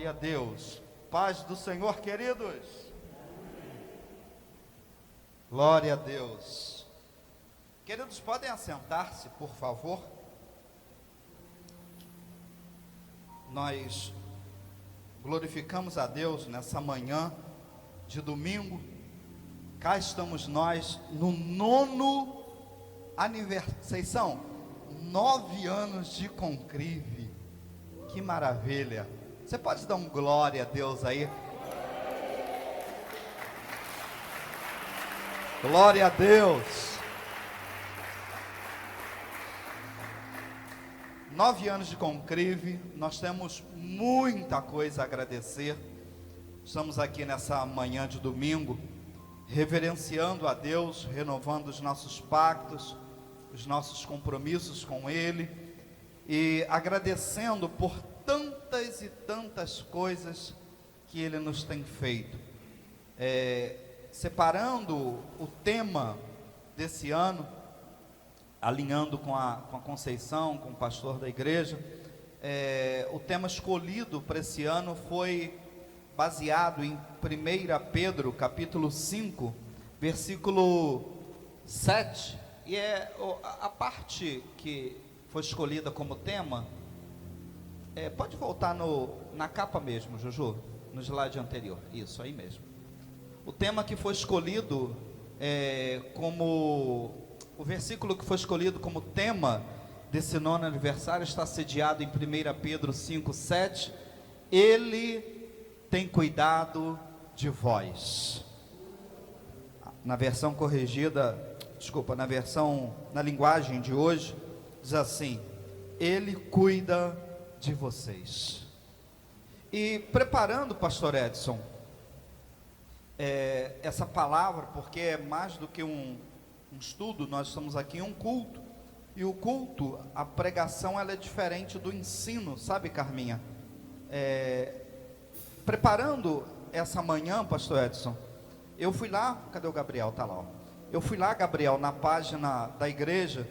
Glória a Deus. Paz do Senhor, queridos. Glória a Deus. Queridos, podem assentar-se, por favor. Nós glorificamos a Deus nessa manhã de domingo. Cá estamos nós no 9º aniversário. Vocês são 9 anos de Concrive. Que maravilha. Você pode dar um glória a Deus aí? Glória a Deus. 9 anos de Concrive. Nós temos muita coisa a agradecer. Estamos aqui nessa manhã de domingo, reverenciando a Deus, renovando os nossos pactos, os nossos compromissos com Ele, e agradecendo por tantas e tantas coisas que Ele nos tem feito. Separando o tema desse ano, alinhando com a Conceição, com o pastor da igreja, o tema escolhido para esse ano foi baseado em 1 Pedro, capítulo 5, versículo 7, e a parte que foi escolhida como tema. Pode voltar na capa mesmo, Juju, no slide anterior, isso aí mesmo. O tema que foi escolhido o versículo que foi escolhido como tema desse 9º aniversário está sediado em 1 Pedro 5, 7. Ele tem cuidado de vós. Na versão corrigida, na linguagem de hoje, diz assim: Ele cuida de vocês. E preparando, pastor Edson, essa palavra, porque é mais do que um estudo, nós estamos aqui em um culto, e o culto, a pregação, ela é diferente do ensino, sabe, Carminha? Preparando essa manhã, pastor Edson, eu fui lá, cadê o Gabriel? Tá lá, ó. Eu fui lá, Gabriel, na página da igreja,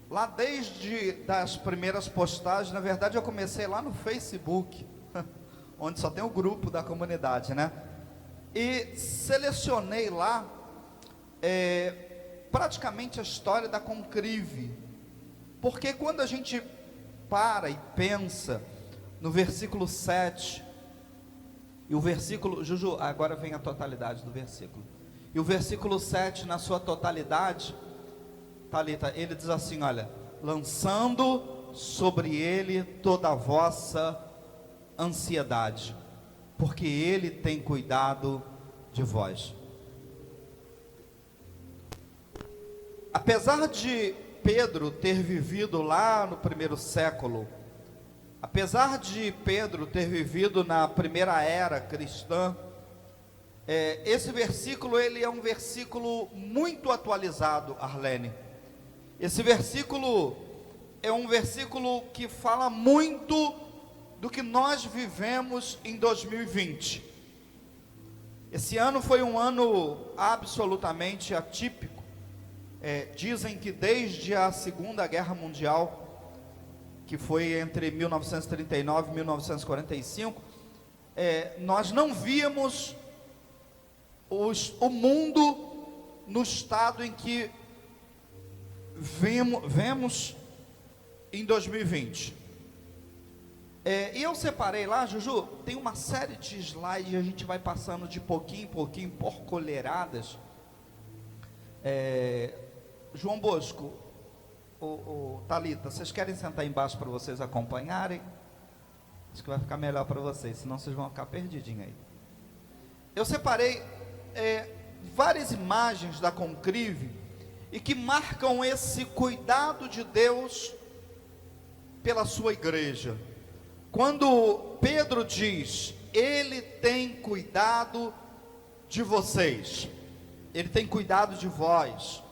lá desde das primeiras postagens. Na verdade eu comecei lá no Facebook, onde só tem o grupo da comunidade, né? E selecionei lá praticamente a história da Concrive, porque quando a gente para e pensa no versículo 7, e o versículo, Juju, agora vem a totalidade do versículo, e o versículo 7 na sua totalidade, Talita, ele diz assim, olha: lançando sobre ele toda a vossa ansiedade, porque ele tem cuidado de vós. Apesar de Pedro ter vivido lá no primeiro século, apesar de Pedro ter vivido na primeira era cristã, esse versículo, ele é um versículo muito atualizado, Arlene. Esse versículo é um versículo que fala muito do que nós vivemos em 2020. Esse ano foi um ano absolutamente atípico. Dizem que desde a Segunda Guerra Mundial, que foi entre 1939 e 1945, nós não víamos o mundo no estado em que vemos em 2020. E eu separei lá, Juju, tem uma série de slides, a gente vai passando de pouquinho em pouquinho, por colheradas. João Bosco, Talita, vocês querem sentar embaixo para vocês acompanharem? Acho que vai ficar melhor para vocês, senão vocês vão ficar perdidinhos aí. Eu separei várias imagens da Concrive, e que marcam esse cuidado de Deus pela sua igreja. Quando Pedro diz: Ele tem cuidado de vocês, Ele tem cuidado de vós,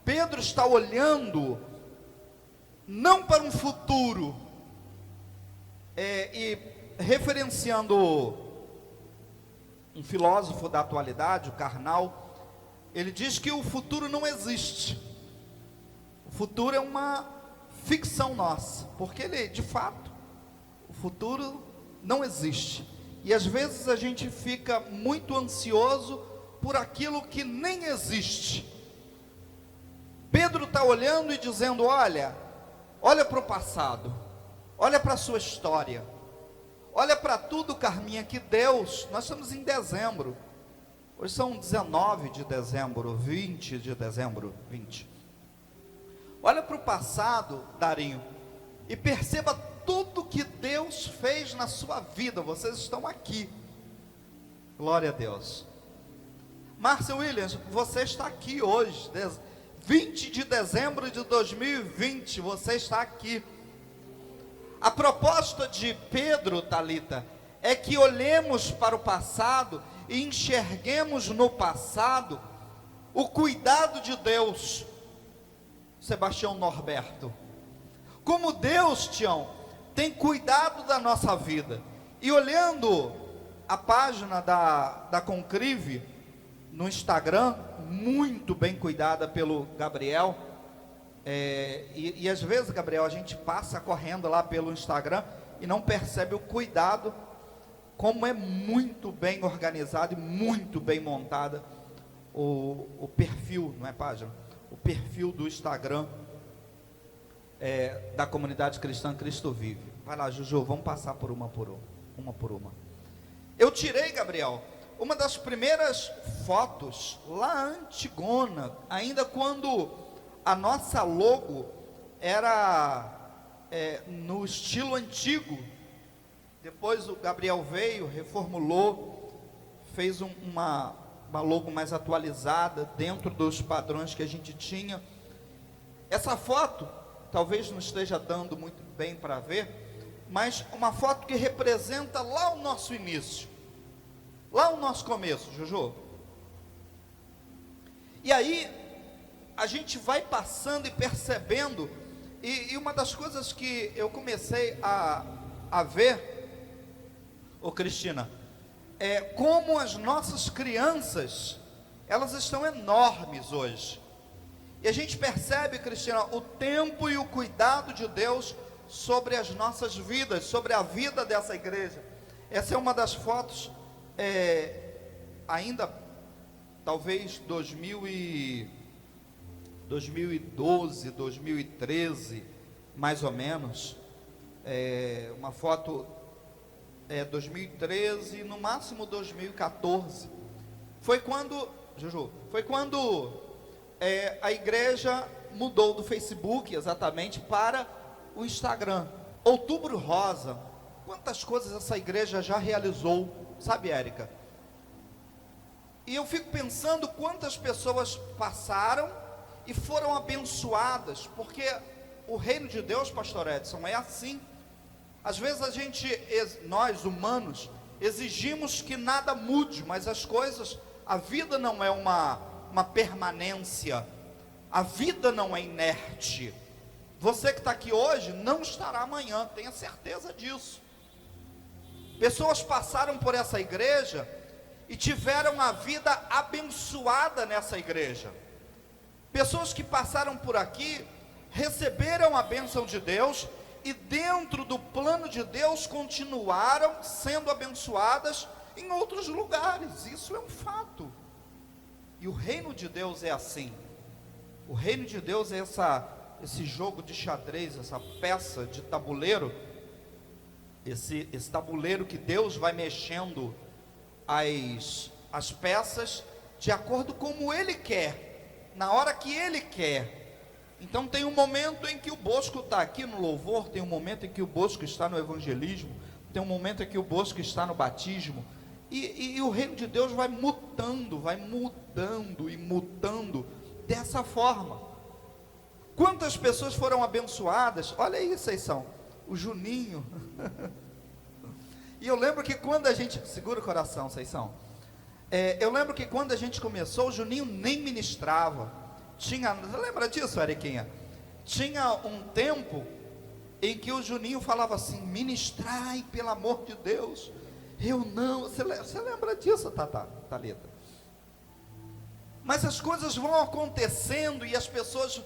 Pedro está olhando não para um futuro, e referenciando um filósofo da atualidade, o Karnal, ele diz que o futuro não existe. O futuro é uma ficção nossa, porque ele, de fato, o futuro não existe. E às vezes a gente fica muito ansioso por aquilo que nem existe. Pedro está olhando e dizendo: olha para o passado, olha para a sua história, olha para tudo, Carminha, que Deus, nós estamos em dezembro, hoje são 19 de dezembro, 20 de dezembro, 20. Olha para o passado, Darinho, e perceba tudo que Deus fez na sua vida. Vocês estão aqui, glória a Deus. Márcia Williams, você está aqui hoje, 20 de dezembro de 2020, você está aqui. A proposta de Pedro, Talita, é que olhemos para o passado e enxerguemos no passado o cuidado de Deus. Sebastião Norberto, como Deus, Tião, tem cuidado da nossa vida. E olhando a página da Concrive no Instagram, muito bem cuidada pelo Gabriel, e às vezes, Gabriel, a gente passa correndo lá pelo Instagram e não percebe o cuidado, como é muito bem organizado e muito bem montada o perfil, não é página? O perfil do Instagram da comunidade cristã Cristo Vive. Vai lá, Juju, vamos passar por uma por uma. Eu tirei, Gabriel, uma das primeiras fotos lá antigona, ainda quando a nossa logo era no estilo antigo. Depois o Gabriel veio, reformulou, fez uma logo mais atualizada, dentro dos padrões que a gente tinha. Essa foto, talvez não esteja dando muito bem para ver, mas uma foto que representa lá o nosso início, lá o nosso começo, Juju. E aí, a gente vai passando e percebendo, e uma das coisas que eu comecei a ver, Cristina, como as nossas crianças, elas estão enormes hoje, e a gente percebe, Cristina, o tempo e o cuidado de Deus sobre as nossas vidas, sobre a vida dessa igreja. Essa é uma das fotos, ainda, talvez 2012, 2013, mais ou menos, uma foto 2013, no máximo 2014, foi quando, Juju, a igreja mudou do Facebook exatamente para o Instagram. Outubro Rosa, quantas coisas essa igreja já realizou, sabe, Érica? E eu fico pensando quantas pessoas passaram e foram abençoadas, porque o reino de Deus, pastor Edson, é assim. Às vezes nós humanos, exigimos que nada mude, mas as coisas, a vida não é uma permanência, a vida não é inerte. Você que está aqui hoje, não estará amanhã, tenha certeza disso. Pessoas passaram por essa igreja e tiveram a vida abençoada nessa igreja. Pessoas que passaram por aqui, receberam a bênção de Deus, e dentro do plano de Deus continuaram sendo abençoadas em outros lugares. Isso é um fato. E o reino de Deus é assim. O reino de Deus é esse jogo de xadrez, essa peça de tabuleiro, esse tabuleiro que Deus vai mexendo as peças de acordo como Ele quer, na hora que Ele quer. Então tem um momento em que o Bosco está aqui no louvor, tem um momento em que o Bosco está no evangelismo, tem um momento em que o Bosco está no batismo, e o reino de Deus vai mudando e mudando dessa forma. Quantas pessoas foram abençoadas? Olha aí, vocês são, o Juninho, e eu lembro que quando a gente, segura o coração, vocês são, eu lembro que quando a gente começou, o Juninho nem ministrava. Você lembra disso, Eriquinha? Tinha um tempo em que o Juninho falava assim: ministrai, pelo amor de Deus. Eu não, você lembra disso, Thalita? Mas as coisas vão acontecendo e as pessoas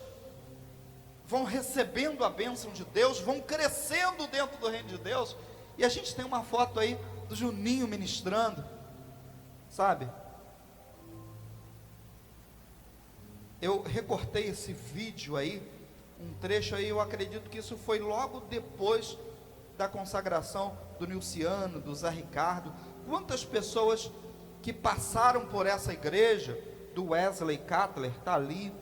vão recebendo a bênção de Deus, vão crescendo dentro do reino de Deus, E a gente tem uma foto aí do Juninho ministrando, sabe? Eu recortei esse vídeo aí, um trecho aí, eu acredito que isso foi logo depois da consagração do Nilciano, do Zé Ricardo. Quantas pessoas que passaram por essa igreja, do Wesley Cutler, está ali,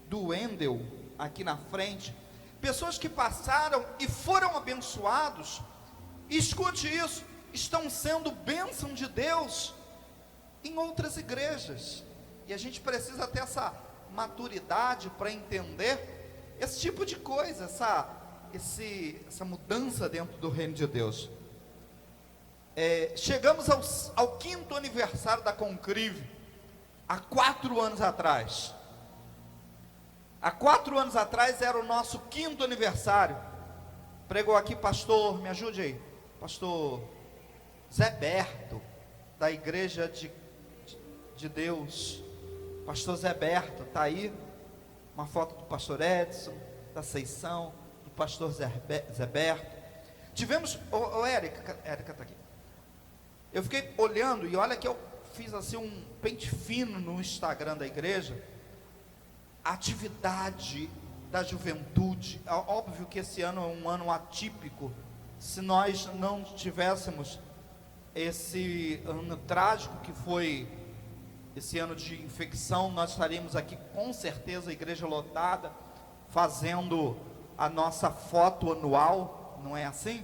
do Wendel, aqui na frente, pessoas que passaram e foram abençoados, e escute isso, estão sendo bênção de Deus em outras igrejas, e a gente precisa ter essa maturidade para entender esse tipo de coisa, essa mudança dentro do reino de Deus. Chegamos ao 5º aniversário da Concrive, há 4 anos atrás. Há 4 anos atrás era o nosso 5º aniversário. Pregou aqui pastor, me ajude aí, pastor Zé Berto, da Igreja de Deus. Pastor Zé Berto, está aí, uma foto do pastor Edson, da Seição, do pastor Zé Berto. Tivemos, Érica está aqui. Eu fiquei olhando, e olha que eu fiz assim um pente fino no Instagram da igreja, a atividade da juventude. Óbvio que esse ano é um ano atípico. Se nós não tivéssemos esse ano trágico que foi esse ano de infecção, nós estaríamos aqui com certeza, a igreja lotada, fazendo a nossa foto anual, não é assim?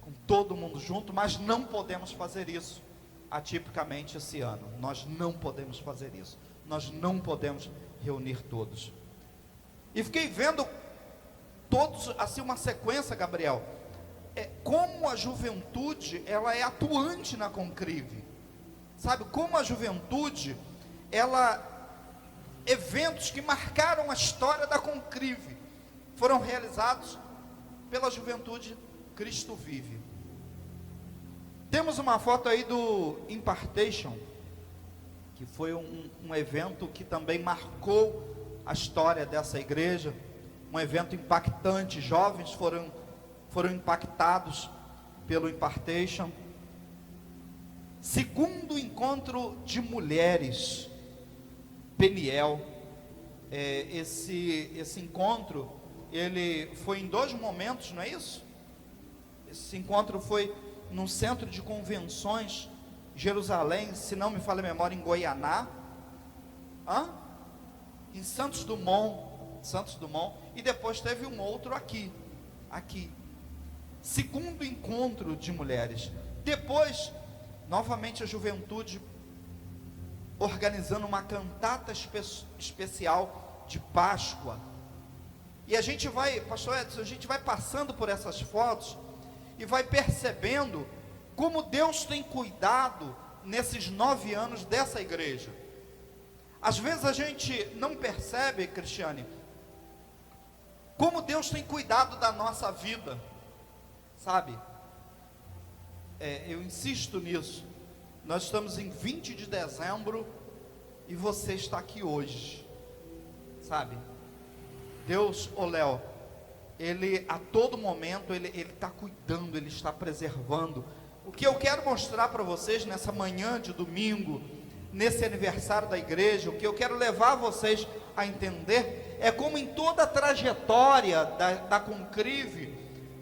Com todo mundo junto, mas não podemos fazer isso atipicamente esse ano. Nós não podemos fazer isso. Nós não podemos reunir todos. E fiquei vendo todos, assim, uma sequência, Gabriel, como a juventude, ela é atuante na Concrive, sabe, como a juventude, eventos que marcaram a história da Concrive, foram realizados pela juventude Cristo Vive. Temos uma foto aí do Impartation, que foi um evento que também marcou a história dessa igreja, um evento impactante. Jovens foram impactados pelo Impartation. Segundo encontro de mulheres, Peniel, esse encontro, ele foi em 2 momentos, não é isso? Esse encontro foi num centro de convenções, Jerusalém, se não me falha a memória, em Goianá, em Santos Dumont, e depois teve um outro aqui. Segundo encontro de mulheres. Depois, novamente a juventude organizando uma cantata especial de Páscoa. E a gente vai, pastor Edson, a gente vai passando por essas fotos e vai percebendo como Deus tem cuidado nesses 9 anos dessa igreja. Às vezes a gente não percebe, Cristiane, como Deus tem cuidado da nossa vida, sabe? Eu insisto nisso. Nós estamos em 20 de dezembro e você está aqui hoje, sabe? Deus, Léo, Ele a todo momento, Ele está cuidando, Ele está preservando. O que eu quero mostrar para vocês nessa manhã de domingo, nesse aniversário da igreja, o que eu quero levar vocês a entender, é como em toda a trajetória da Concrive,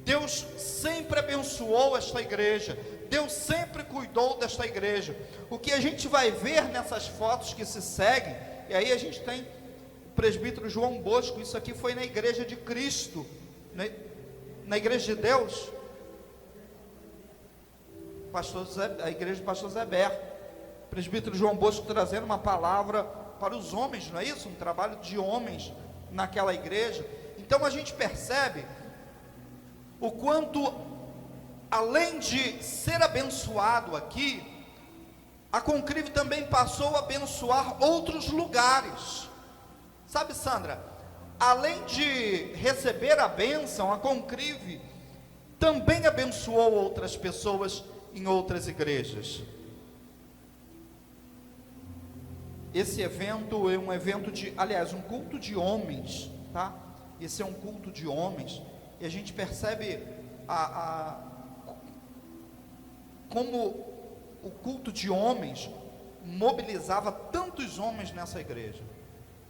Deus sempre abençoou esta igreja, Deus sempre cuidou desta igreja. O que a gente vai ver nessas fotos que se seguem, e aí a gente tem o presbítero João Bosco, isso aqui foi na igreja de Cristo, na igreja de Deus, a igreja do pastor Zé Berto, presbítero João Bosco trazendo uma palavra para os homens, não é isso? Um trabalho de homens naquela igreja. Então a gente percebe o quanto, além de ser abençoado aqui, a Concrive também passou a abençoar outros lugares. Sabe, Sandra, além de receber a bênção, a Concrive também abençoou outras pessoas em outras igrejas. Esse evento é um evento um culto de homens, tá? Esse é um culto de homens, e a gente percebe como o culto de homens mobilizava tantos homens nessa igreja,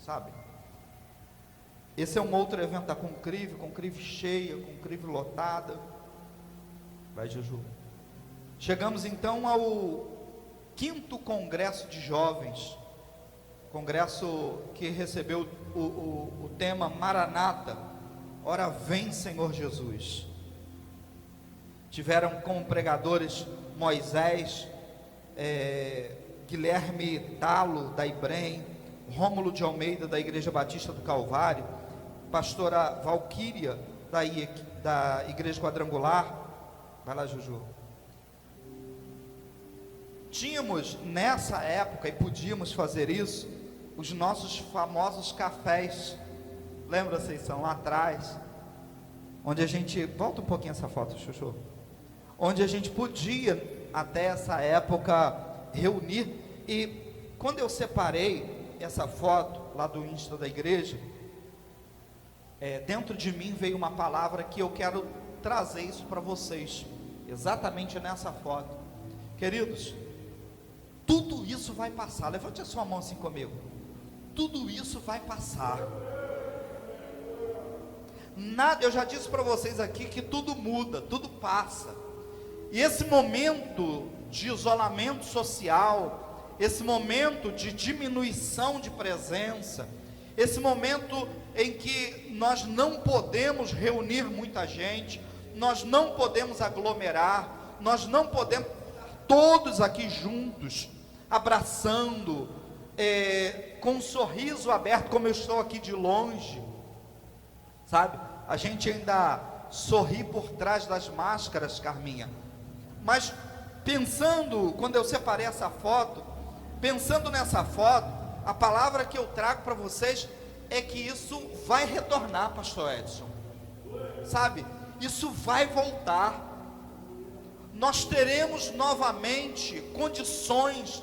sabe? Esse é um outro evento da Concrive cheia, Concrive lotada. Vai, Juju. Chegamos então ao 5º Congresso de Jovens, congresso que recebeu o tema Maranata, ora vem Senhor Jesus. Tiveram como pregadores Moisés, Guilherme Talo, da Ibrem, Rômulo de Almeida, da Igreja Batista do Calvário, pastora Valquíria, da Igreja Quadrangular. Vai lá, Juju. Tínhamos nessa época, e podíamos fazer isso, os nossos famosos cafés. Lembra, vocês são lá atrás, onde a gente, volta um pouquinho essa foto, Chuchu, onde a gente podia, até essa época, reunir. E quando eu separei essa foto lá do Insta da igreja, dentro de mim veio uma palavra que eu quero trazer isso para vocês, exatamente nessa foto. Queridos, tudo isso vai passar. Levante a sua mão assim comigo. Tudo isso vai passar. Nada, eu já disse para vocês aqui que tudo muda, tudo passa. E esse momento de isolamento social, esse momento de diminuição de presença, esse momento em que nós não podemos reunir muita gente, nós não podemos aglomerar, nós não podemos todos aqui juntos, abraçando, com um sorriso aberto, como eu estou aqui de longe, sabe? A gente ainda sorri por trás das máscaras, Carminha. Mas pensando, quando eu separei essa foto, pensando nessa foto, a palavra que eu trago para vocês é que isso vai retornar, pastor Edson, sabe? Isso vai voltar. Nós teremos novamente condições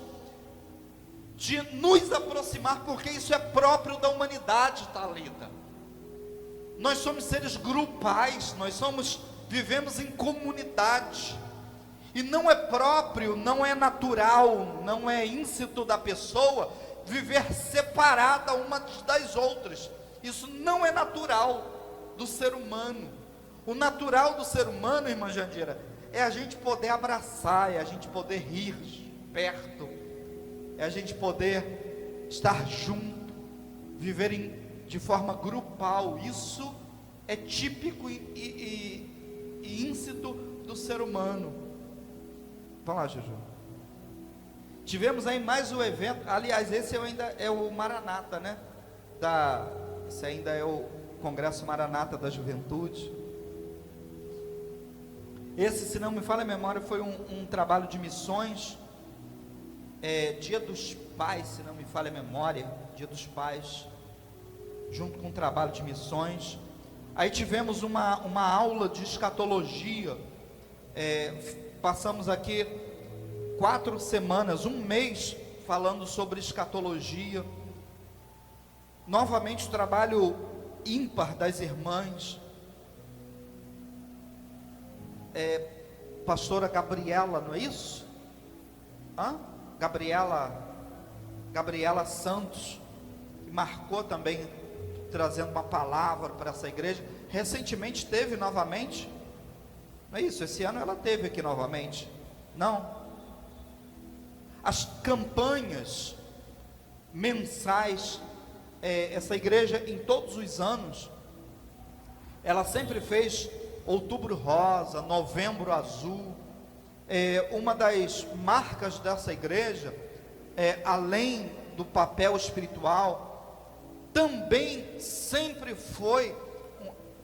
de nos aproximar, porque isso é próprio da humanidade, Thalita. Nós somos seres grupais, vivemos em comunidade, e não é próprio, não é natural, não é íncito da pessoa viver separada umas das outras. Isso não é natural do ser humano. O natural do ser humano, irmã Jandira, é a gente poder abraçar, é a gente poder rir perto, é a gente poder estar junto, viver de forma grupal. Isso é típico e íncito do ser humano. Vamos lá, Juju. Tivemos aí mais um evento. Aliás, esse ainda é o Maranata, né? Esse ainda é o Congresso Maranata da Juventude. Esse, se não me falha a memória, foi um trabalho de missões, Dia dos Pais, se não me falha a memória, Dia dos Pais, junto com um trabalho de missões. Aí tivemos uma aula de escatologia, passamos aqui 4 semanas, um mês, falando sobre escatologia. Novamente o trabalho ímpar das irmãs, pastora Gabriela, não é isso? Gabriela Santos, que marcou também, trazendo uma palavra para essa igreja. Recentemente teve novamente, não é isso? Esse ano ela teve aqui novamente, não? As campanhas mensais, essa igreja em todos os anos, ela sempre fez Outubro Rosa, Novembro Azul. Uma das marcas dessa igreja, além do papel espiritual, também sempre foi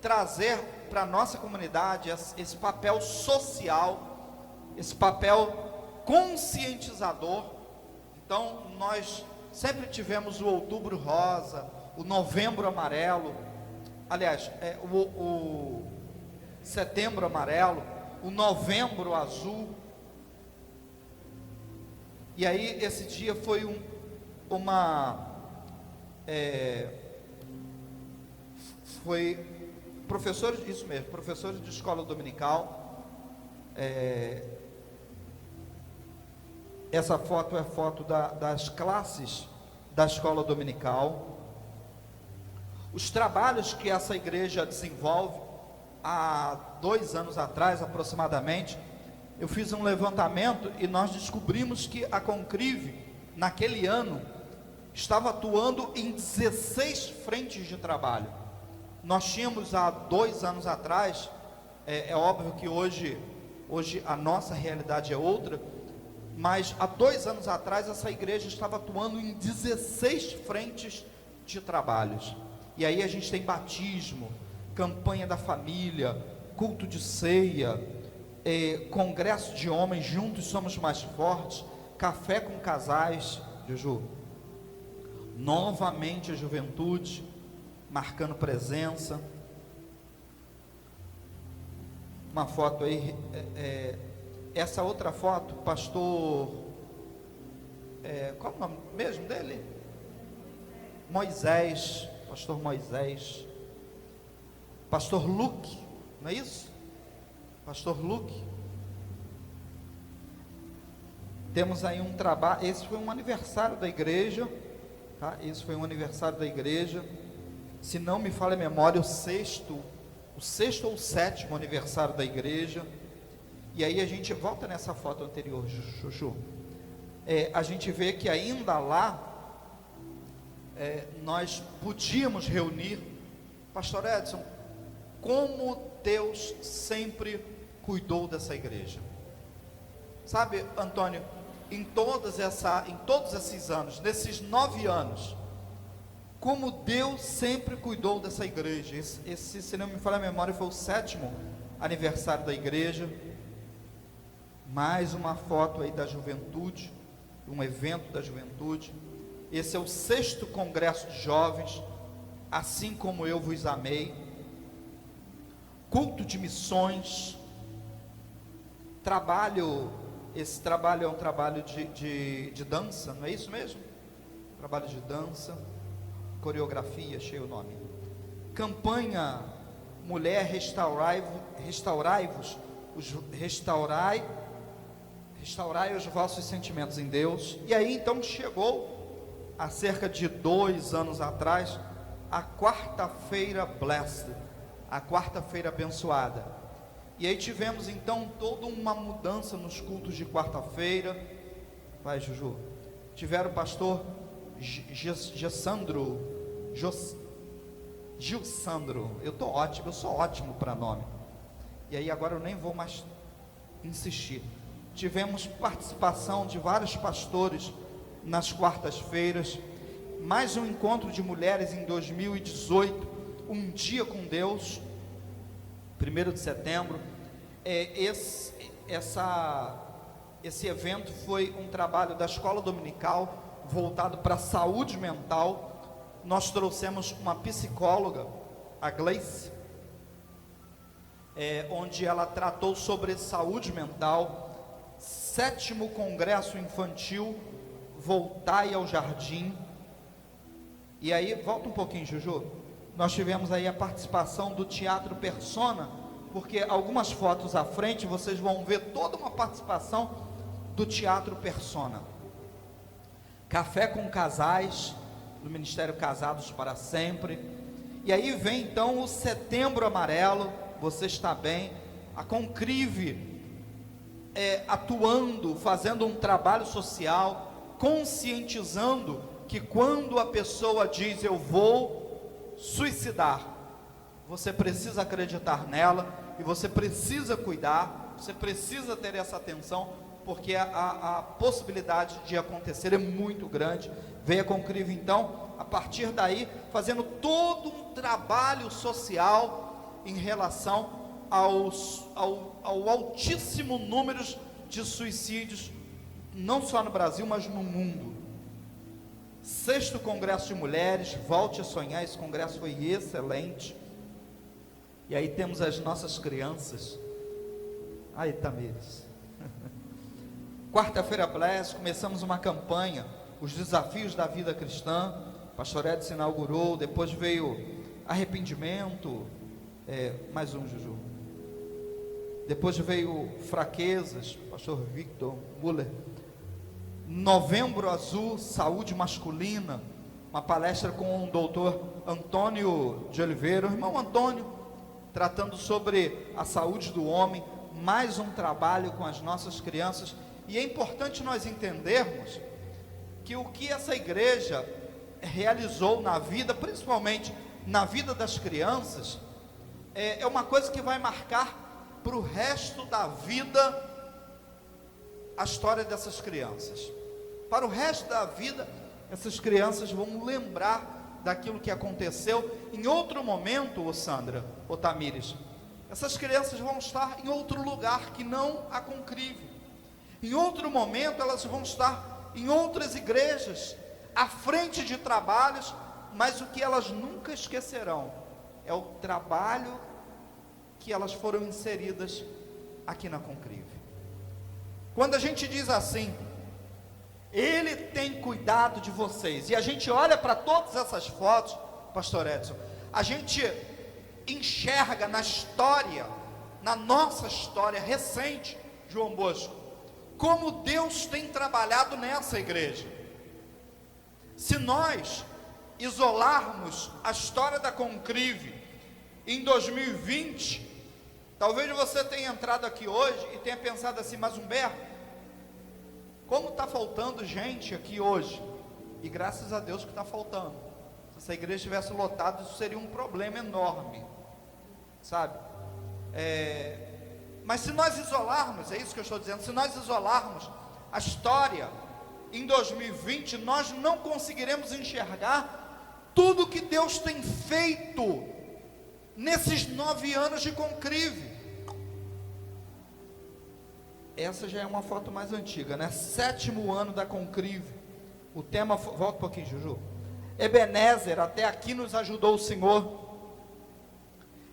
trazer para a nossa comunidade esse papel social, esse papel conscientizador. Então nós sempre tivemos o Outubro Rosa, o Novembro Amarelo, aliás, o Setembro Amarelo, o Novembro Azul. E aí esse dia foi foi professores, isso mesmo, professores de escola dominical. Essa foto é foto das classes da escola dominical. Os trabalhos que essa igreja desenvolve, há 2 anos atrás aproximadamente, eu fiz um levantamento e nós descobrimos que a Concrive, naquele ano, estava atuando em 16 frentes de trabalho. Nós tínhamos há 2 anos atrás, é óbvio que hoje a nossa realidade é outra, mas há 2 anos atrás essa igreja estava atuando em 16 frentes de trabalhos. E aí a gente tem batismo, campanha da família, culto de ceia, congresso de homens, juntos somos mais fortes, café com casais, Juju, novamente a juventude, marcando presença. Uma foto aí, essa outra foto, pastor, qual é o nome mesmo dele? Moisés, pastor Moisés, pastor Luke, não é isso? Pastor Luke. Temos aí um trabalho, esse foi um aniversário da igreja, tá? Esse foi um aniversário da igreja, se não me falha a memória, o sexto ou o 7º aniversário da igreja. E aí a gente volta nessa foto anterior, Chuchu, a gente vê que ainda lá, nós podíamos reunir. Pastor Edson, como Deus sempre cuidou dessa igreja, sabe, Antônio, em todos esses anos, nesses 9 anos, como Deus sempre cuidou dessa igreja. Esse, se não me falha a memória, foi o 7º aniversário da igreja. Mais uma foto aí da juventude, um evento da juventude. Esse é o 6º congresso de jovens, assim como eu vos amei. Culto de missões, trabalho, esse trabalho é um trabalho de dança, não é isso mesmo? Trabalho de dança, coreografia, achei o nome. Campanha Mulher Restaurai-vos, restaurai os vossos sentimentos em Deus. E aí então chegou, há cerca de 2 anos atrás, a quarta-feira blessed, a quarta-feira abençoada. E aí tivemos então toda uma mudança nos cultos de quarta-feira. Vai, Juju. Tiveram o pastor Gilsandro. Eu sou ótimo para nome. E aí agora eu nem vou mais insistir. Tivemos participação de vários pastores nas quartas-feiras. Mais um encontro de mulheres em 2018, um dia com Deus, 1º de setembro. Esse evento foi um trabalho da escola dominical, voltado para a saúde mental. Nós trouxemos uma psicóloga, a Gleice, onde ela tratou sobre saúde mental. 7º congresso infantil, Voltai ao Jardim. E aí, volta um pouquinho, Juju. Nós tivemos aí a participação do Teatro Persona, porque algumas fotos à frente vocês vão ver toda uma participação do Teatro Persona. Café com casais, do Ministério Casados para Sempre. E aí vem então o Setembro Amarelo, você está bem, a Concrive atuando, fazendo um trabalho social, conscientizando que quando a pessoa diz eu vou suicidar, você precisa acreditar nela e você precisa cuidar, você precisa ter essa atenção, porque a possibilidade de acontecer é muito grande. Veio a Concrive então, a partir daí, fazendo todo um trabalho social em relação ao altíssimo número de suicídios, não só no Brasil, mas no mundo. 6º Congresso de Mulheres, volte a sonhar, esse congresso foi excelente. E aí temos as nossas crianças. Aí, Tamires. Quarta-feira Bless, começamos uma campanha, os desafios da vida cristã. Pastor Edson inaugurou, depois veio arrependimento, Mais um, Juju. Depois veio Fraquezas, pastor Victor Muller. Novembro Azul, saúde masculina, uma palestra com o doutor Antônio de Oliveira, o irmão Antônio, tratando sobre a saúde do homem, mais um trabalho com as nossas crianças. E é importante nós entendermos que o que essa igreja realizou na vida, principalmente na vida das crianças, é uma coisa que vai marcar para o resto da vida a história dessas crianças. Para o resto da vida, essas crianças vão lembrar daquilo que aconteceu em outro momento, ô Sandra, ô Tamires. Essas crianças vão estar em outro lugar que não a Concrive. Em outro momento, elas vão estar em outras igrejas, à frente de trabalhos, mas o que elas nunca esquecerão é o trabalho que elas foram inseridas aqui na Concrive. Quando a gente diz assim, Ele tem cuidado de vocês, e a gente olha para todas essas fotos, pastor Edson, a gente enxerga na história, na nossa história recente, João Bosco, como Deus tem trabalhado nessa igreja. Se nós isolarmos a história da Concrive em 2020, talvez você tenha entrado aqui hoje e tenha pensado assim, mas Humberto, como está faltando gente aqui hoje? E graças a Deus que está faltando. Se essa igreja estivesse lotada, isso seria um problema enorme, sabe? Mas se nós isolarmos, é isso que eu estou dizendo, se nós isolarmos a história em 2020, nós não conseguiremos enxergar tudo que Deus tem feito nesses 9 anos de Concrive. Essa já é uma foto mais antiga, né? 7º ano da Concrive. O tema, volta um pouquinho, Juju. Ebenezer, até aqui nos ajudou o Senhor.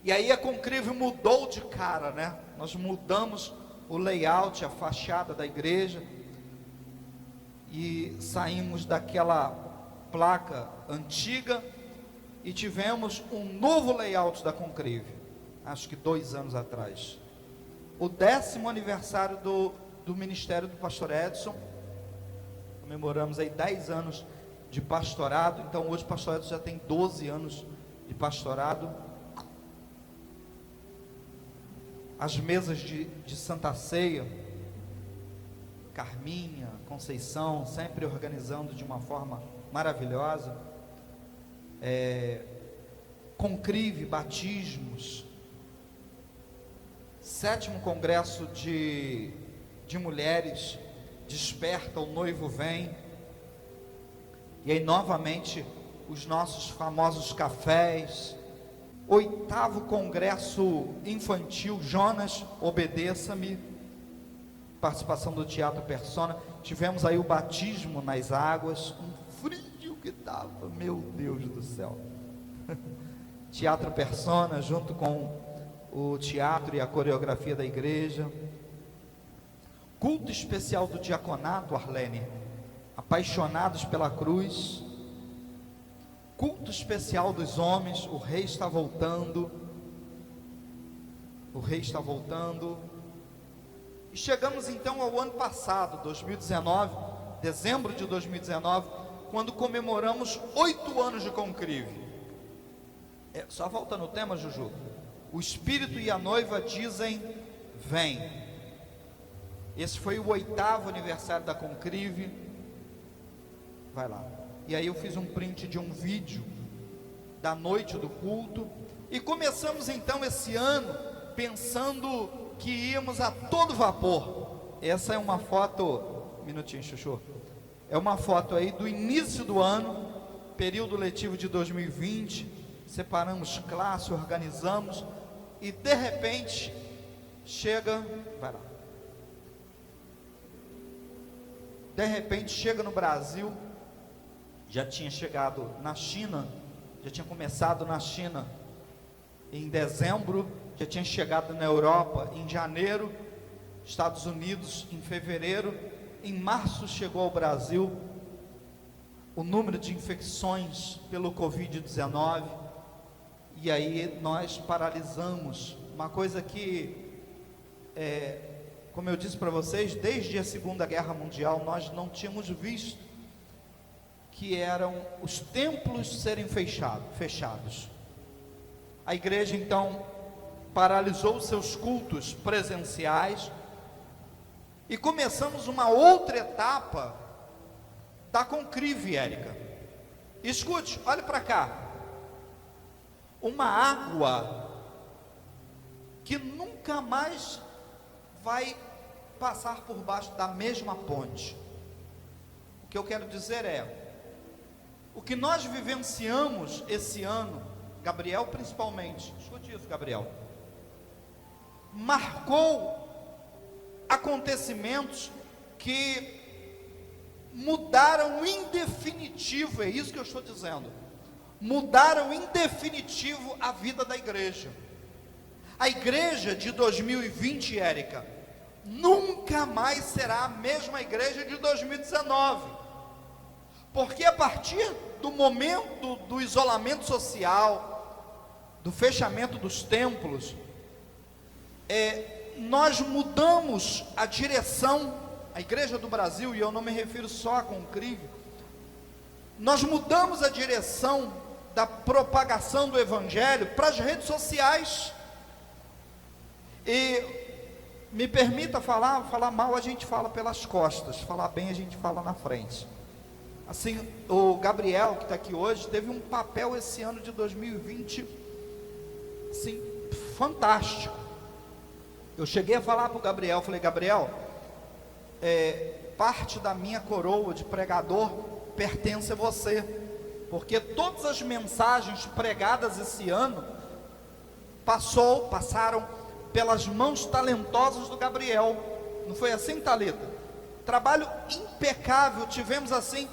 E aí a Concrive mudou de cara, né? Nós mudamos o layout, a fachada da igreja, e saímos daquela placa antiga e tivemos um novo layout da Concrive, acho que 2 anos atrás. O 10º aniversário do ministério do pastor Edson, comemoramos aí 10 anos de pastorado, então hoje o pastor Edson já tem 12 anos de pastorado. As mesas de Santa Ceia, Carminha, Conceição, sempre organizando de uma forma maravilhosa, Concrive, batismos, 7º congresso de mulheres, Desperta, o noivo vem, e aí novamente os nossos famosos cafés, 8º congresso infantil, Jonas, obedeça-me, participação do Teatro Persona, tivemos aí o batismo nas águas, um frio que estava, meu Deus do céu, Teatro Persona, junto com o teatro e a coreografia da igreja, culto especial do diaconato, Arlene, apaixonados pela cruz, culto especial dos homens, o rei está voltando, e chegamos então ao ano passado, 2019, dezembro de 2019, quando comemoramos 8 anos de Concrive. Só volta no tema, Juju. O Espírito e a noiva dizem, vem. Esse foi o 8º aniversário da Concrive. Vai lá. E aí eu fiz um print de um vídeo da noite do culto, e começamos então esse ano pensando que íamos a todo vapor. Essa é uma foto, minutinho, Chuchu, é uma foto aí do início do ano, período letivo de 2020, separamos classe, organizamos, e de repente chega, vai lá, de repente chega no Brasil, já tinha chegado na China, já tinha começado na China em dezembro, já tinha chegado na Europa em janeiro, Estados Unidos em fevereiro, em março chegou ao Brasil o número de infecções pelo Covid-19, e aí nós paralisamos, uma coisa que, como eu disse para vocês, desde a Segunda Guerra Mundial nós não tínhamos visto, que eram os templos serem fechados. A igreja então paralisou seus cultos presenciais, e começamos uma outra etapa da Concrive, Érica. Escute, olhe para cá. Uma água que nunca mais vai passar por baixo da mesma ponte. O que eu quero dizer é, o que nós vivenciamos esse ano, Gabriel principalmente, escute isso, Gabriel, marcou acontecimentos que mudaram em definitivo, é isso que eu estou dizendo, mudaram em definitivo a vida da igreja. A igreja de 2020, Érica, nunca mais será a mesma igreja de 2019, porque a partir do momento do isolamento social, do fechamento dos templos, nós mudamos a direção, a igreja do Brasil, e eu não me refiro só a Concrive, nós mudamos a direção da propagação do evangelho para as redes sociais. E me permita falar mal a gente fala pelas costas, falar bem a gente fala na frente. Assim, o Gabriel que está aqui hoje teve um papel esse ano de 2020 assim, fantástico. Eu cheguei a falar para o Gabriel, falei, Gabriel, parte da minha coroa de pregador pertence a você, porque todas as mensagens pregadas esse ano passaram pelas mãos talentosas do Gabriel. Não foi assim, Thalita? Trabalho impecável. Tivemos assim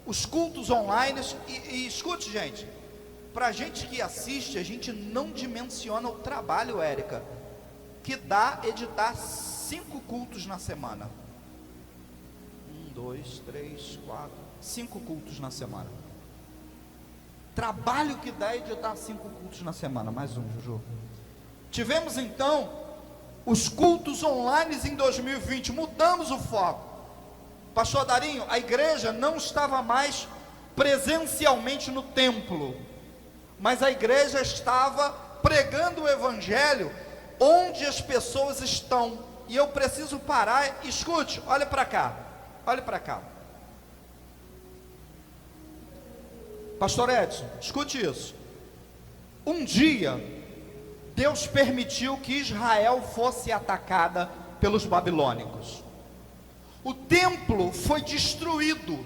os cultos online, e escute, gente, para a gente que assiste, a gente não dimensiona o trabalho, Érica, que dá editar 5 cultos na semana. 1, 2, 3, 4, 5 cultos na semana. Trabalho que dá editar 5 cultos na semana. Mais um, Juju. Tivemos então os cultos online em 2020, mudamos o foco. Pastor Darinho, a igreja não estava mais presencialmente no templo, mas a igreja estava pregando o evangelho onde as pessoas estão. E eu preciso parar, escute, olha para cá, olha para cá. Pastor Edson, escute isso. Um dia, Deus permitiu que Israel fosse atacada pelos babilônicos. O templo foi destruído.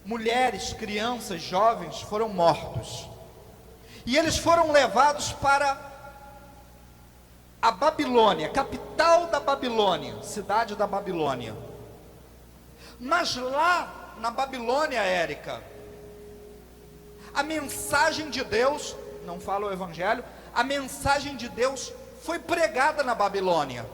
Mulheres, crianças, jovens foram mortos. E eles foram levados para a Babilônia, capital da Babilônia, cidade da Babilônia. Mas lá na Babilônia, Érica, a mensagem de Deus, não fala o evangelho, a mensagem de Deus foi pregada na Babilônia.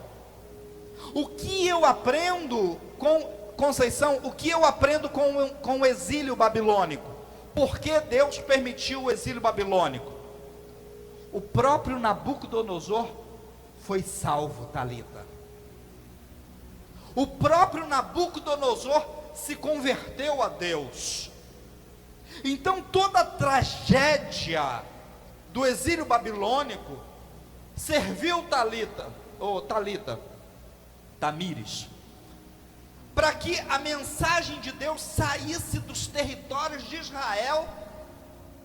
O que eu aprendo com Conceição, o que eu aprendo com o exílio babilônico? Por que Deus permitiu o exílio babilônico? O próprio Nabucodonosor foi salvo, Thalita. O próprio Nabucodonosor se converteu a Deus. Então toda a tragédia do exílio babilônico serviu, Tamires, para que a mensagem de Deus saísse dos territórios de Israel,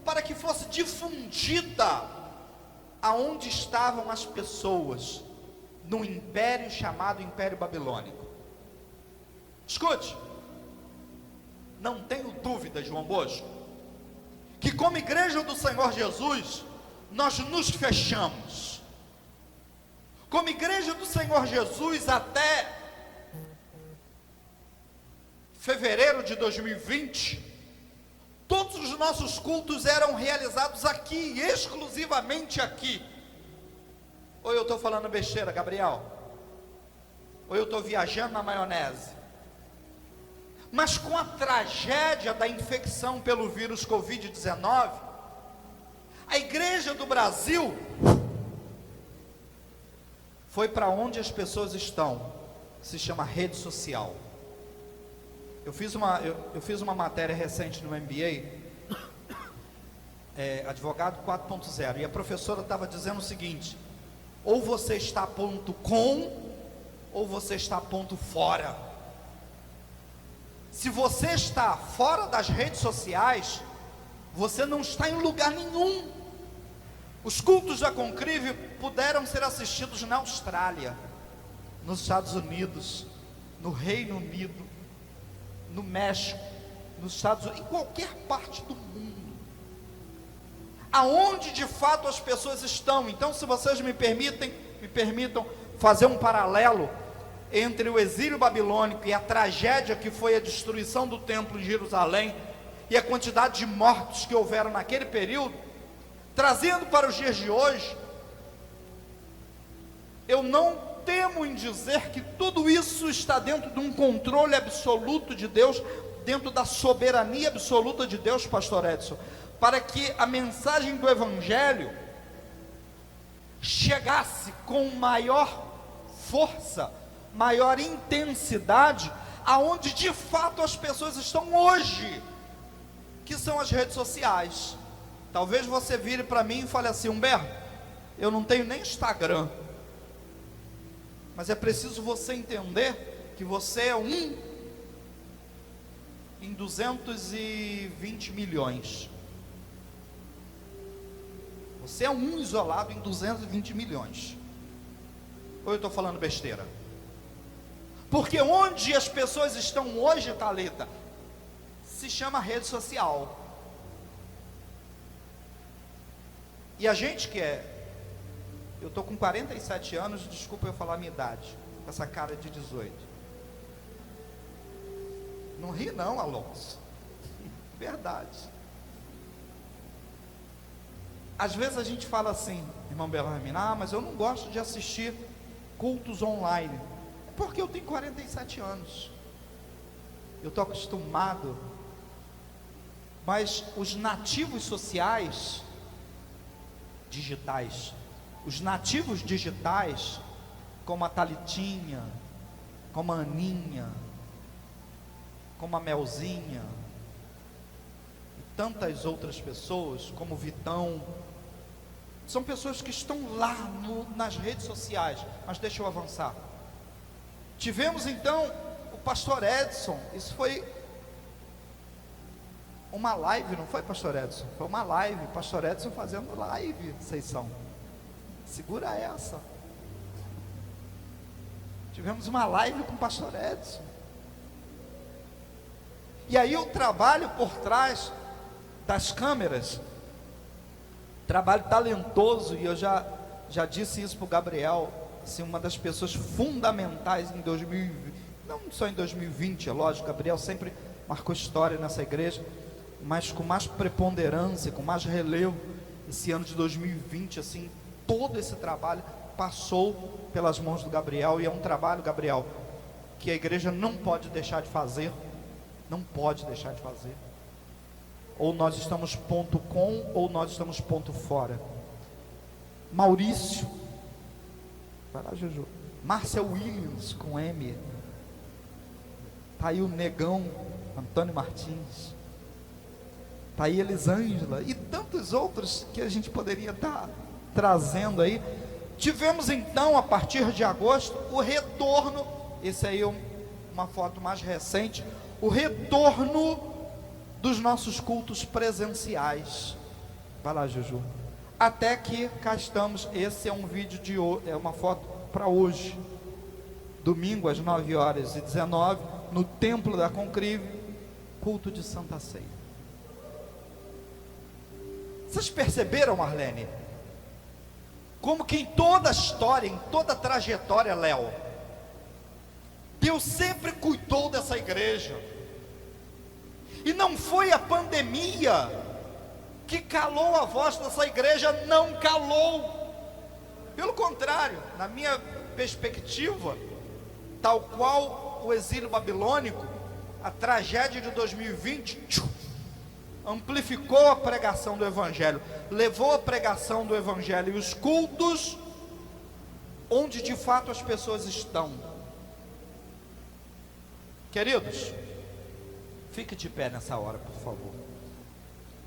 para que fosse difundida aonde estavam as pessoas, no império chamado Império Babilônico. Escute, não tenho dúvida, João Bosco, que como igreja do Senhor Jesus, nós nos fechamos. Como igreja do Senhor Jesus, até fevereiro de 2020, todos os nossos cultos eram realizados aqui, exclusivamente aqui. Ou eu estou falando besteira, Gabriel? Ou eu estou viajando na maionese? Mas com a tragédia da infecção pelo vírus Covid-19, A igreja do Brasil foi para onde as pessoas estão, se chama rede social. Eu fiz uma matéria recente no MBA, Advogado 4.0, e a professora estava dizendo o seguinte: ou você está ponto com, ou você está ponto fora. Se você está fora das redes sociais, você não está em lugar nenhum. Os cultos da Concrive puderam ser assistidos na Austrália, nos Estados Unidos, no Reino Unido, no México, nos Estados Unidos, em qualquer parte do mundo, aonde de fato as pessoas estão. Então, se vocês me permitam fazer um paralelo entre o exílio babilônico e a tragédia que foi a destruição do templo em Jerusalém, e a quantidade de mortos que houveram naquele período, trazendo para os dias de hoje, eu não temo em dizer que tudo isso está dentro de um controle absoluto de Deus, dentro da soberania absoluta de Deus, pastor Edson, para que a mensagem do Evangelho chegasse com maior força, maior intensidade, aonde de fato as pessoas estão hoje, que são as redes sociais. Talvez você vire para mim e fale assim: Humberto, eu não tenho nem Instagram. Mas é preciso você entender que você é um em 220 milhões. Você é um isolado em 220 milhões. Ou eu estou falando besteira? Porque onde as pessoas estão hoje, Thalita, se chama rede social. E a gente que eu estou com 47 anos, desculpa eu falar a minha idade, com essa cara de 18. Não ri não, Alonso. Verdade. Às vezes a gente fala assim, irmão Bellarmino: mas eu não gosto de assistir cultos online. É porque eu tenho 47 anos. Eu estou acostumado. Mas os nativos sociais, digitais, os nativos digitais, como a Thalitinha, como a Aninha, como a Melzinha, e tantas outras pessoas, como o Vitão, são pessoas que estão lá nas redes sociais. Mas deixa eu avançar. Tivemos então o pastor Edson, isso foi uma live, não foi, pastor Edson? Foi uma live, pastor Edson fazendo live, vocês são. Segura essa. Tivemos uma live com o pastor Edson. E aí o trabalho por trás das câmeras, trabalho talentoso, e eu já disse isso para o Gabriel, assim, uma das pessoas fundamentais em 2020, não só em 2020, é lógico, Gabriel sempre marcou história nessa igreja, mas com mais preponderância, com mais relevo, esse ano de 2020, assim, todo esse trabalho passou pelas mãos do Gabriel, e é um trabalho, Gabriel, que a igreja não pode deixar de fazer, não pode deixar de fazer. Ou nós estamos ponto com, ou nós estamos ponto fora. Maurício, vai lá, Juju. Marcel Williams com M. Tá aí o Negão, Antônio Martins. Tá aí Elisângela e tantos outros que a gente poderia estar trazendo aí. Tivemos então, a partir de agosto, o retorno, esse aí é uma foto mais recente, o retorno dos nossos cultos presenciais. Vai lá, Juju. Até que cá estamos. Esse é um vídeo de hoje, é uma foto para hoje, domingo às 9h19, no templo da Concrive, culto de Santa Ceia. Vocês perceberam, Marlene, como que em toda a história, em toda a trajetória, Léo, Deus sempre cuidou dessa igreja, e não foi a pandemia que calou a voz dessa igreja, não calou. Pelo contrário, na minha perspectiva, tal qual o exílio babilônico, a tragédia de 2020 amplificou a pregação do Evangelho, levou a pregação do Evangelho e os cultos onde de fato as pessoas estão. Queridos, fique de pé nessa hora, por favor.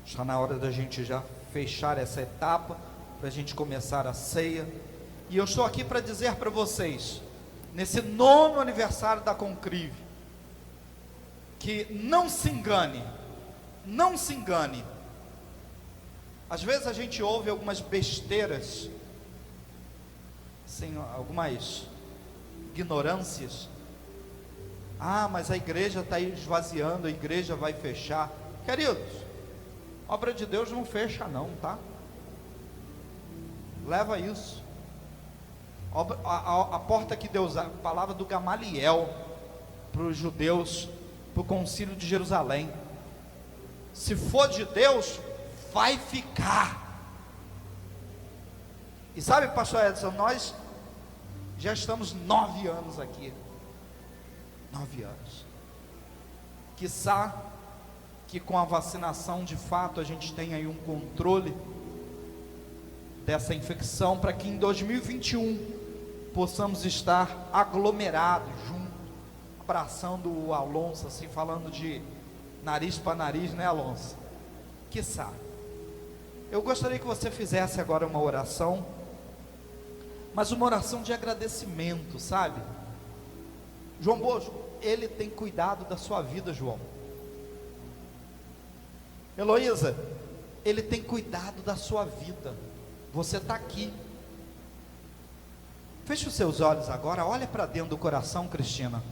Está na hora da gente já fechar essa etapa, para a gente começar a ceia. E eu estou aqui para dizer para vocês, nesse 9º aniversário da Concrive, que não se engane, não se engane. Às vezes a gente ouve algumas besteiras, assim, algumas ignorâncias. Ah, mas a igreja está esvaziando, a igreja vai fechar. Queridos, obra de Deus não fecha não, tá? Leva isso. A porta que Deus, a palavra do Gamaliel para os judeus, para o concílio de Jerusalém. Se for de Deus, vai ficar. E sabe, pastor Edson, nós já estamos 9 anos aqui. 9 anos. Quiçá que com a vacinação de fato a gente tenha aí um controle dessa infecção, para que em 2021 possamos estar aglomerados juntos, abraçando o Alonso, assim, falando de nariz para nariz, né, Alonso? Quiçá. Eu gostaria que você fizesse agora uma oração, mas uma oração de agradecimento, sabe? João Bosco, ele tem cuidado da sua vida, João. Heloísa, ele tem cuidado da sua vida. Você está aqui. Feche os seus olhos agora, olha para dentro do coração, Cristina,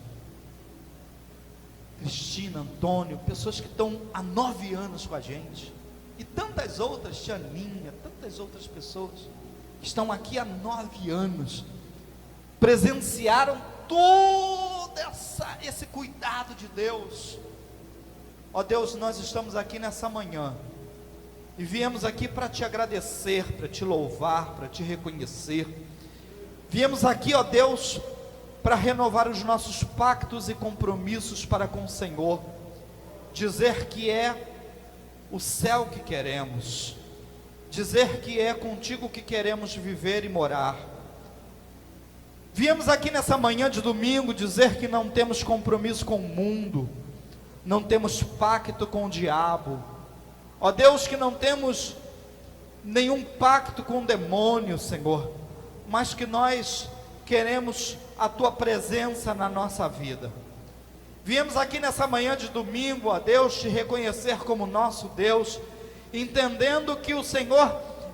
Antônio, pessoas que estão há 9 anos com a gente, e tantas outras, Tianinha, tantas outras pessoas, que estão aqui há 9 anos, presenciaram todo esse cuidado de Deus. Ó Deus, nós estamos aqui nessa manhã, e viemos aqui para te agradecer, para te louvar, para te reconhecer. Viemos aqui, ó Deus, para renovar os nossos pactos e compromissos para com o Senhor, dizer que é o céu que queremos, dizer que é contigo que queremos viver e morar. Viemos aqui nessa manhã de domingo dizer que não temos compromisso com o mundo, não temos pacto com o diabo, ó Deus, que não temos nenhum pacto com o demônio, Senhor, mas que nós queremos a tua presença na nossa vida. Viemos aqui nessa manhã de domingo, ó Deus, te reconhecer como nosso Deus, entendendo que o Senhor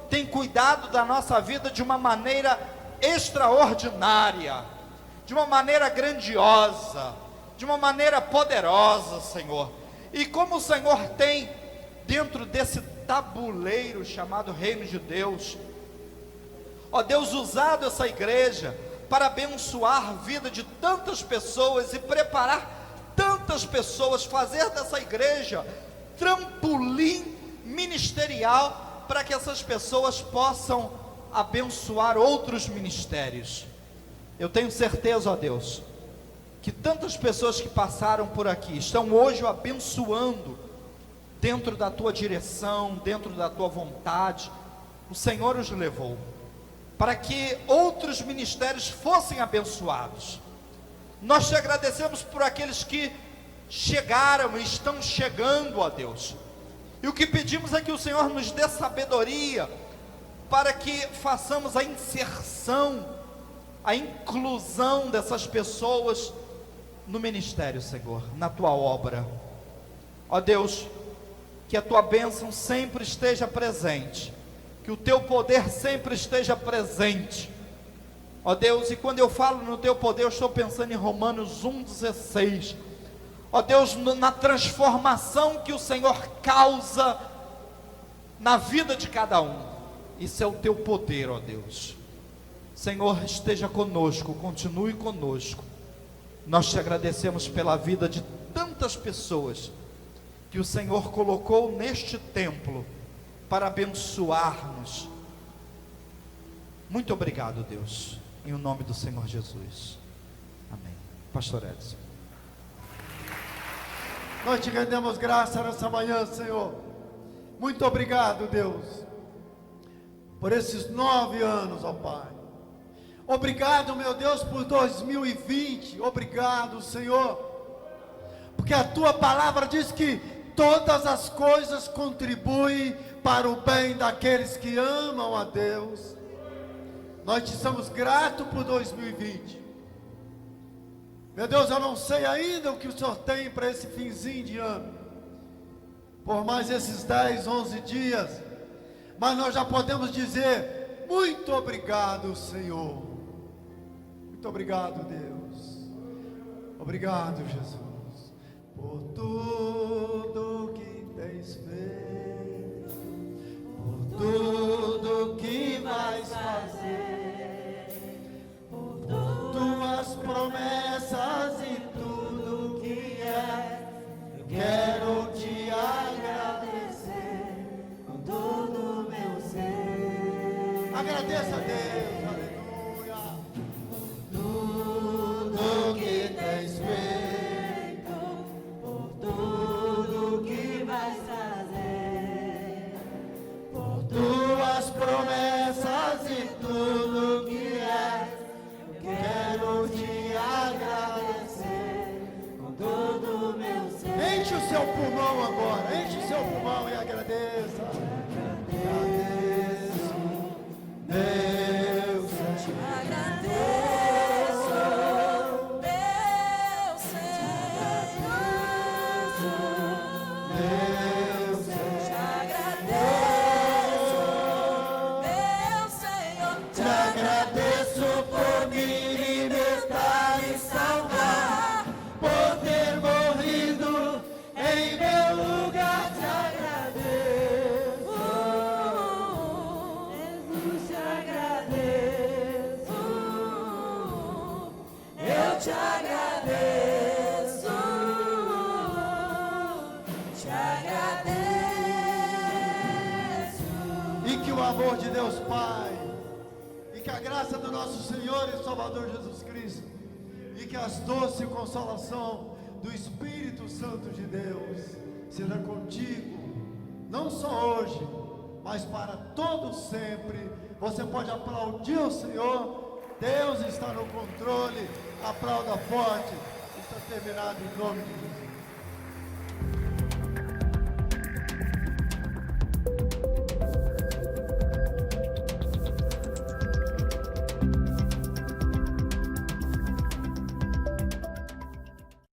tem cuidado da nossa vida de uma maneira extraordinária, de uma maneira grandiosa, de uma maneira poderosa, Senhor. E como o Senhor tem dentro desse tabuleiro chamado Reino de Deus, ó Deus, usado essa igreja para abençoar a vida de tantas pessoas e preparar tantas pessoas, fazer dessa igreja trampolim ministerial para que essas pessoas possam abençoar outros ministérios. Eu tenho certeza, ó Deus, que tantas pessoas que passaram por aqui estão hoje abençoando dentro da tua direção, dentro da tua vontade. O Senhor os levou para que outros ministérios fossem abençoados. Nós te agradecemos por aqueles que chegaram e estão chegando, ó Deus, e o que pedimos é que o Senhor nos dê sabedoria, para que façamos a inserção, a inclusão dessas pessoas no ministério, Senhor, na tua obra. Ó Deus, que a tua bênção sempre esteja presente, que o teu poder sempre esteja presente, ó Deus. E quando eu falo no teu poder, eu estou pensando em Romanos 1,16, ó Deus, na transformação que o Senhor causa na vida de cada um. Isso é o teu poder, ó Deus. Senhor, esteja conosco, continue conosco. Nós te agradecemos pela vida de tantas pessoas que o Senhor colocou neste templo para abençoar-nos. Muito obrigado, Deus, em o nome do Senhor Jesus, amém. Pastor Edson. Nós te rendemos graça nessa manhã, Senhor, Muito obrigado, Deus, por esses 9 anos, ó Pai. Obrigado, meu Deus, por 2020. Obrigado, Senhor, porque a Tua palavra diz que todas as coisas contribuem para o bem daqueles que amam a Deus. Nós te somos gratos por 2020. Meu Deus, eu não sei ainda o que o Senhor tem para esse finzinho de ano, por mais esses 10, 11 dias, mas nós já podemos dizer: muito obrigado, Senhor. Muito obrigado, Deus. Obrigado, Jesus, por tudo que tens feito, por tudo que vais fazer, por tuas promessas e tudo que é. Eu quero te agradecer com todo o meu ser. Agradeça a Deus, aleluia. Tudo que tens feito, por tudo que vais fazer, por tuas promessas e tudo que és. Eu quero te agradecer com todo o meu ser. Enche o seu pulmão agora, enche o seu pulmão e agradeça. Agradeço, Deus, te agradeço, meu Senhor. Deus, Te agradeço, meu Senhor. te agradeço por me libertar e salvar, por ter morrido em meu lugar. Te agradeço, Jesus, te agradeço. Eu te agradeço. Te agradeço. e que o amor de Deus Pai, e que a graça do nosso Senhor e Salvador Jesus Cristo, e que as doce consolação do Espírito Santo de Deus seja contigo, não só hoje, mas para todo sempre. Você pode aplaudir o Senhor. Deus está no controle. Aplauda forte. Está terminado em nome de Jesus.